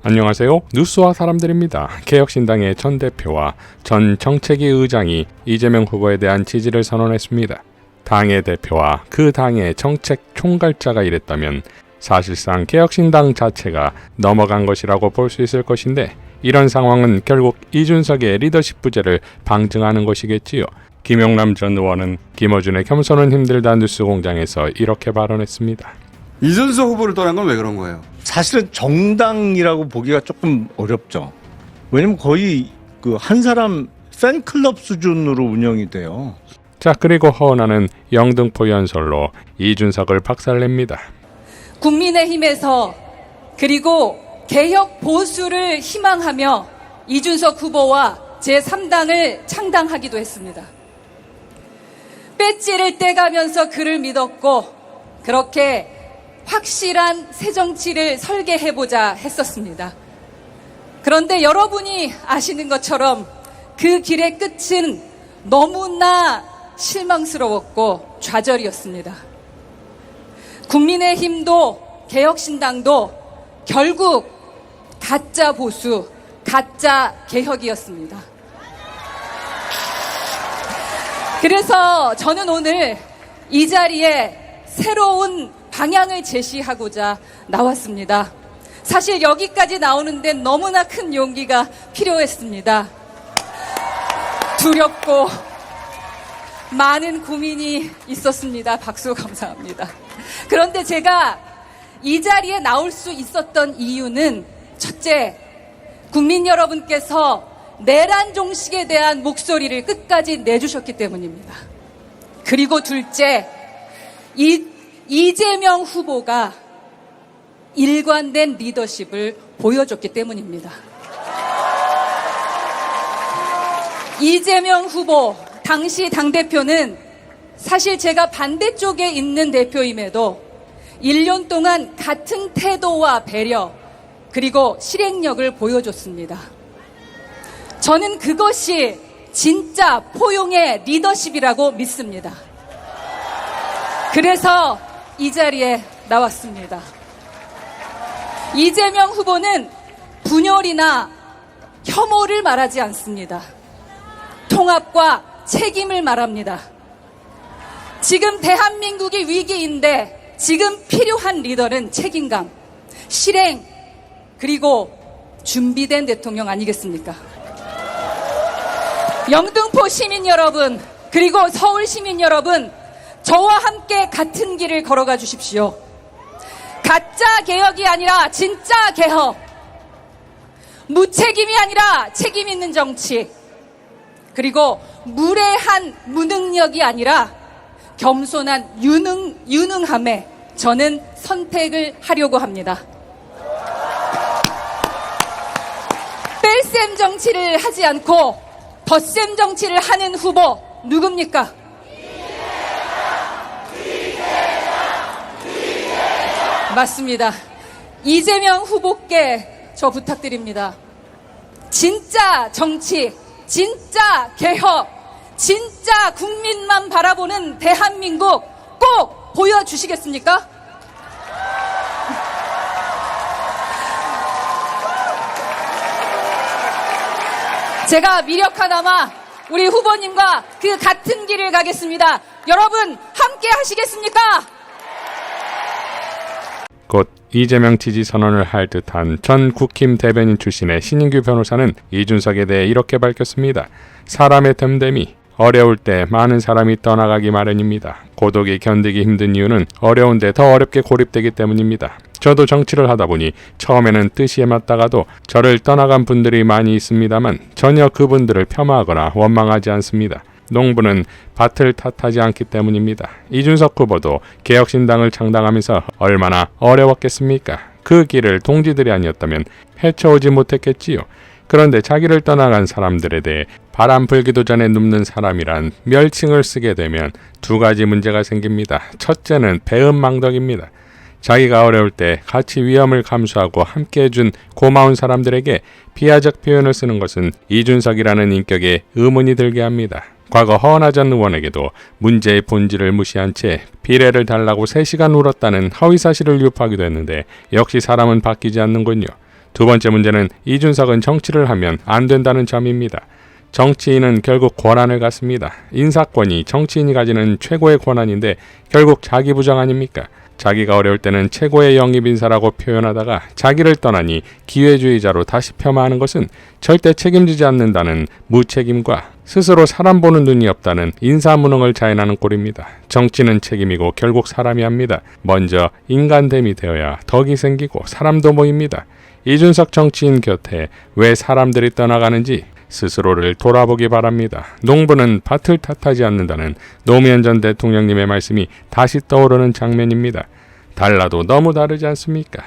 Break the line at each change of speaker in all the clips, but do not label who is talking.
안녕하세요. 뉴스와 사람들입니다. 개혁신당의 전 대표와 전 정책위 의장이 이재명 후보에 대한 지지를 선언했습니다. 당의 대표와 그 당의 정책 총괄자가 이랬다면 사실상 개혁신당 자체가 넘어간 것이라고 볼 수 있을 것인데, 이런 상황은 결국 이준석의 리더십 부재를 방증하는 것이겠지요. 김용남 전 의원은 김어준의 겸손은 힘들다 뉴스공장에서 이렇게 발언했습니다.
이준석 후보를 떠난 건 왜 그런 거예요?
사실은 정당이라고 보기가 조금 어렵죠. 왜냐면 거의 그 한 사람 팬클럽 수준으로 운영이 돼요.
자, 그리고 허은하는 영등포 연설로 이준석을 박살냅니다.
국민의힘에서 그리고 개혁 보수를 희망하며 이준석 후보와 제3당을 창당하기도 했습니다. 배지를 떼가면서 그를 믿었고 그렇게 확실한 새정치를 설계해보자 했었습니다. 그런데 여러분이 아시는 것처럼 그 길의 끝은 너무나 실망스러웠고 좌절이었습니다. 국민의힘도 개혁신당도 결국 가짜 보수, 가짜 개혁이었습니다. 그래서 저는 오늘 이 자리에 새로운 방향을 제시하고자 나왔습니다. 사실 여기까지 나오는 데는 너무나 큰 용기가 필요했습니다. 두렵고 많은 고민이 있었습니다. 박수 감사합니다. 그런데 제가 이 자리에 나올 수 있었던 이유는 첫째, 국민 여러분께서 내란 종식에 대한 목소리를 끝까지 내주셨기 때문입니다. 그리고 둘째, 이재명 후보가 일관된 리더십을 보여줬기 때문입니다. 이재명 후보, 당시 당대표는 사실 제가 반대쪽에 있는 대표임에도 1년 동안 같은 태도와 배려, 그리고 실행력을 보여줬습니다. 저는 그것이 진짜 포용의 리더십이라고 믿습니다. 그래서 이 자리에 나왔습니다. 이재명 후보는 분열이나 혐오를 말하지 않습니다. 통합과 책임을 말합니다. 지금 대한민국이 위기인데 지금 필요한 리더는 책임감, 실행, 그리고 준비된 대통령 아니겠습니까? 영등포 시민 여러분, 그리고 서울 시민 여러분, 저와 함께 같은 길을 걸어가 주십시오. 가짜 개혁이 아니라 진짜 개혁, 무책임이 아니라 책임 있는 정치, 그리고 무례한 무능력이 아니라 겸손한 유능함에 저는 선택을 하려고 합니다. 뺄셈 정치를 하지 않고 덧셈 정치를 하는 후보 누굽니까? 맞습니다. 이재명 후보께 저 부탁드립니다. 진짜 정치, 진짜 개혁, 진짜 국민만 바라보는 대한민국 꼭 보여주시겠습니까? 제가 미력 하나마 우리 후보님과 그 같은 길을 가겠습니다. 여러분 함께 하시겠습니까?
곧 이재명 지지 선언을 할 듯한 전 국힘 대변인 출신의 신인규 변호사는 이준석에 대해 이렇게 밝혔습니다. 사람의 됨됨이 어려울 때 많은 사람이 떠나가기 마련입니다. 고독이 견디기 힘든 이유는 어려운데 더 어렵게 고립되기 때문입니다. 저도 정치를 하다 보니 처음에는 뜻이 맞다가도 저를 떠나간 분들이 많이 있습니다만 전혀 그분들을 폄하하거나 원망하지 않습니다. 농부는 밭을 탓하지 않기 때문입니다. 이준석 후보도 개혁신당을 창당하면서 얼마나 어려웠겠습니까? 그 길을 동지들이 아니었다면 헤쳐오지 못했겠지요. 그런데 자기를 떠나간 사람들에 대해 바람 불기도 전에 눕는 사람이란 멸칭을 쓰게 되면 두 가지 문제가 생깁니다. 첫째는 배은망덕입니다. 자기가 어려울 때 같이 위험을 감수하고 함께해준 고마운 사람들에게 비하적 표현을 쓰는 것은 이준석이라는 인격에 의문이 들게 합니다. 과거 허은하 전 의원에게도 문제의 본질을 무시한 채 비례를 달라고 3시간 울었다는 허위사실을 유포하기도 했는데 역시 사람은 바뀌지 않는군요. 두 번째 문제는 이준석은 정치를 하면 안 된다는 점입니다. 정치인은 결국 권한을 갖습니다. 인사권이 정치인이 가지는 최고의 권한인데 결국 자기 부정 아닙니까? 자기가 어려울 때는 최고의 영입인사라고 표현하다가 자기를 떠나니 기회주의자로 다시 폄하하는 것은 절대 책임지지 않는다는 무책임과 스스로 사람 보는 눈이 없다는 인사무능을 자인하는 꼴입니다. 정치는 책임이고 결국 사람이 합니다. 먼저 인간됨이 되어야 덕이 생기고 사람도 모입니다. 이준석 정치인 곁에 왜 사람들이 떠나가는지 스스로를 돌아보기 바랍니다. 농부는 밭을 탓하지 않는다는 노무현 전 대통령님의 말씀이 다시 떠오르는 장면입니다. 달라도 너무 다르지 않습니까?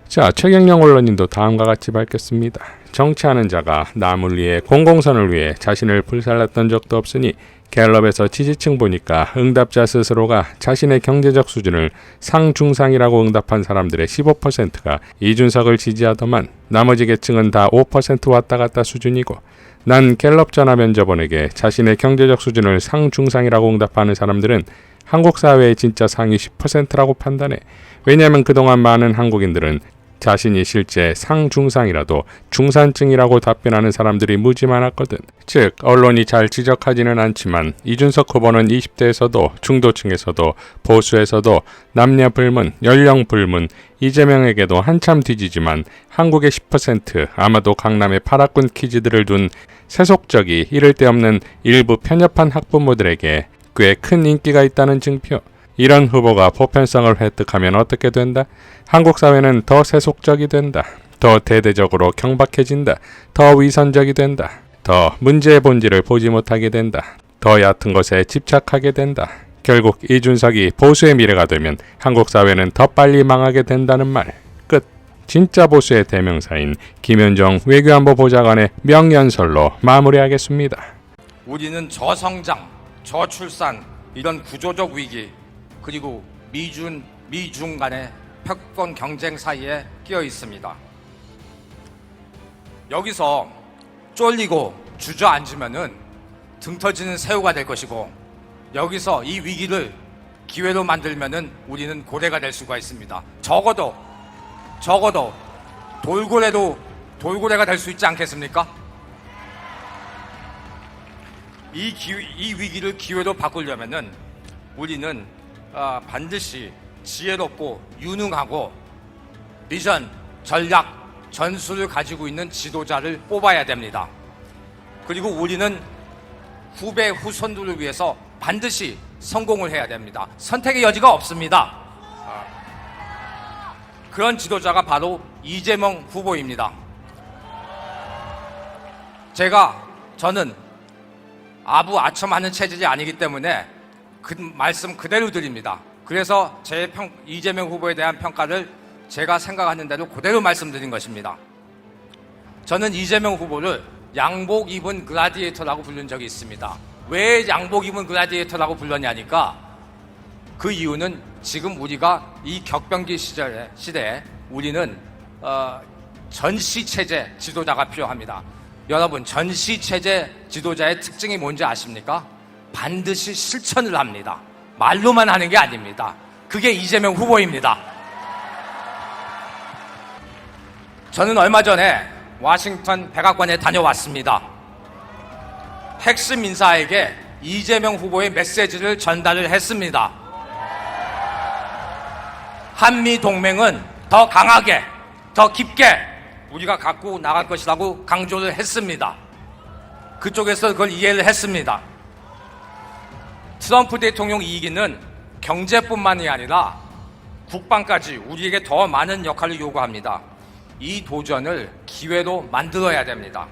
자, 최경영 언론인도 다음과 같이 밝혔습니다. 정치하는 자가 남을 위해 공공선을 위해 자신을 불살랐던 적도 없으니 갤럽에서 지지층 보니까 응답자 스스로가 자신의 경제적 수준을 상중상이라고 응답한 사람들의 15%가 이준석을 지지하더만 나머지 계층은 다 5% 왔다 갔다 수준이고 난 갤럽 전화 면접원에게 자신의 경제적 수준을 상중상이라고 응답하는 사람들은 한국 사회의 진짜 상위 10%라고 판단해. 왜냐하면 그동안 많은 한국인들은 자신이 실제 상중상이라도 중산층이라고 답변하는 사람들이 무지 많았거든. 즉 언론이 잘 지적하지는 않지만 이준석 후보는 20대에서도 중도층에서도 보수에서도 남녀 불문, 연령 불문, 이재명에게도 한참 뒤지지만 한국의 10% 아마도 강남의 파라군 키즈들을 둔 세속적이 이를 데 없는 일부 편협한 학부모들에게 꽤 큰 인기가 있다는 증표. 이런 후보가 보편성을 획득하면 어떻게 된다? 한국 사회는 더 세속적이 된다. 더 대대적으로 경박해진다. 더 위선적이 된다. 더 문제의 본질을 보지 못하게 된다. 더 얕은 것에 집착하게 된다. 결국 이준석이 보수의 미래가 되면 한국 사회는 더 빨리 망하게 된다는 말. 끝. 진짜 보수의 대명사인 김현정 외교안보 보좌관의 명연설로 마무리하겠습니다.
우리는 저성장, 저출산, 이런 구조적 위기, 그리고 미중 간의 패권 경쟁 사이에 끼어 있습니다. 여기서 쫄리고 주저앉으면은 등 터지는 새우가 될 것이고, 여기서 이 위기를 기회로 만들면은 우리는 고래가 될 수가 있습니다. 적어도 돌고래가 될 수 있지 않겠습니까? 이 위기를 기회로 바꾸려면은 우리는 반드시 지혜롭고 유능하고 비전, 전략, 전술을 가지고 있는 지도자를 뽑아야 됩니다. 그리고 우리는 후배, 후손들을 위해서 반드시 성공을 해야 됩니다. 선택의 여지가 없습니다. 그런 지도자가 바로 이재명 후보입니다. 저는 아부아첨하는 체질이 아니기 때문에 그 말씀 그대로 드립니다. 그래서 이재명 후보에 대한 평가를 제가 생각하는 대로 그대로 말씀드린 것입니다. 저는 이재명 후보를 양복 입은 글라디에이터라고 부른 적이 있습니다. 왜 양복 입은 글라디에이터라고 불렀냐니까 그 이유는 지금 우리가 이 격변기 시대에 우리는 전시체제 지도자가 필요합니다. 여러분, 전시체제 지도자의 특징이 뭔지 아십니까? 반드시 실천을 합니다. 말로만 하는 게 아닙니다. 그게 이재명 후보입니다. 저는 얼마 전에 워싱턴 백악관에 다녀왔습니다. 핵심 인사에게 이재명 후보의 메시지를 전달을 했습니다. 한미 동맹은 더 강하게, 더 깊게 우리가 갖고 나갈 것이라고 강조를 했습니다. 그쪽에서 그걸 이해를 했습니다. 트럼프 대통령 2기는 경제뿐만이 아니라 국방까지 우리에게 더 많은 역할을 요구합니다. 이 도전을 기회로 만들어야 됩니다.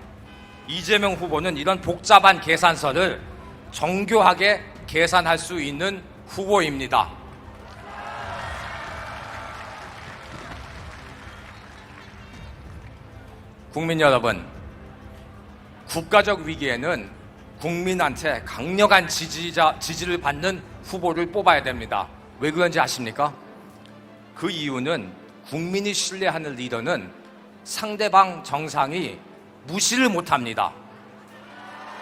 이재명 후보는 이런 복잡한 계산서를 정교하게 계산할 수 있는 후보입니다. 국민 여러분, 국가적 위기에는 국민한테 강력한 지지를 받는 후보를 뽑아야 됩니다. 왜 그런지 아십니까? 그 이유는 국민이 신뢰하는 리더는 상대방 정상이 무시를 못합니다.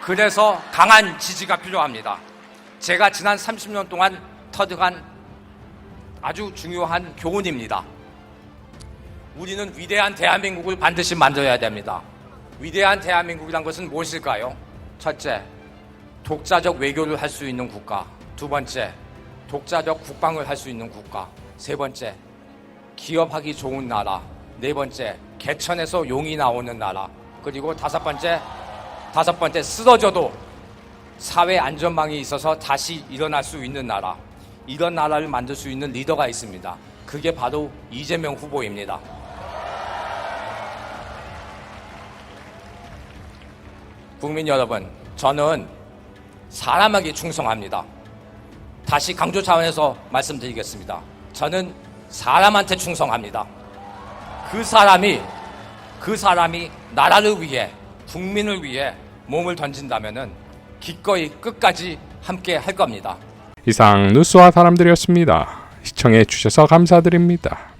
그래서 강한 지지가 필요합니다. 제가 지난 30년 동안 터득한 아주 중요한 교훈입니다. 우리는 위대한 대한민국을 반드시 만들어야 됩니다. 위대한 대한민국이란 것은 무엇일까요? 첫째, 독자적 외교를 할 수 있는 국가. 두 번째, 독자적 국방을 할 수 있는 국가. 세 번째, 기업하기 좋은 나라. 네 번째, 개천에서 용이 나오는 나라. 그리고 다섯 번째, 쓰러져도 사회 안전망이 있어서 다시 일어날 수 있는 나라. 이런 나라를 만들 수 있는 리더가 있습니다. 그게 바로 이재명 후보입니다. 국민 여러분, 저는 사람에게 충성합니다. 다시 강조 차원에서 말씀드리겠습니다. 저는 사람한테 충성합니다. 그 사람이 나라를 위해, 국민을 위해 몸을 던진다면은 기꺼이 끝까지 함께 할 겁니다.
이상 뉴스와 사람들이었습니다. 시청해 주셔서 감사드립니다.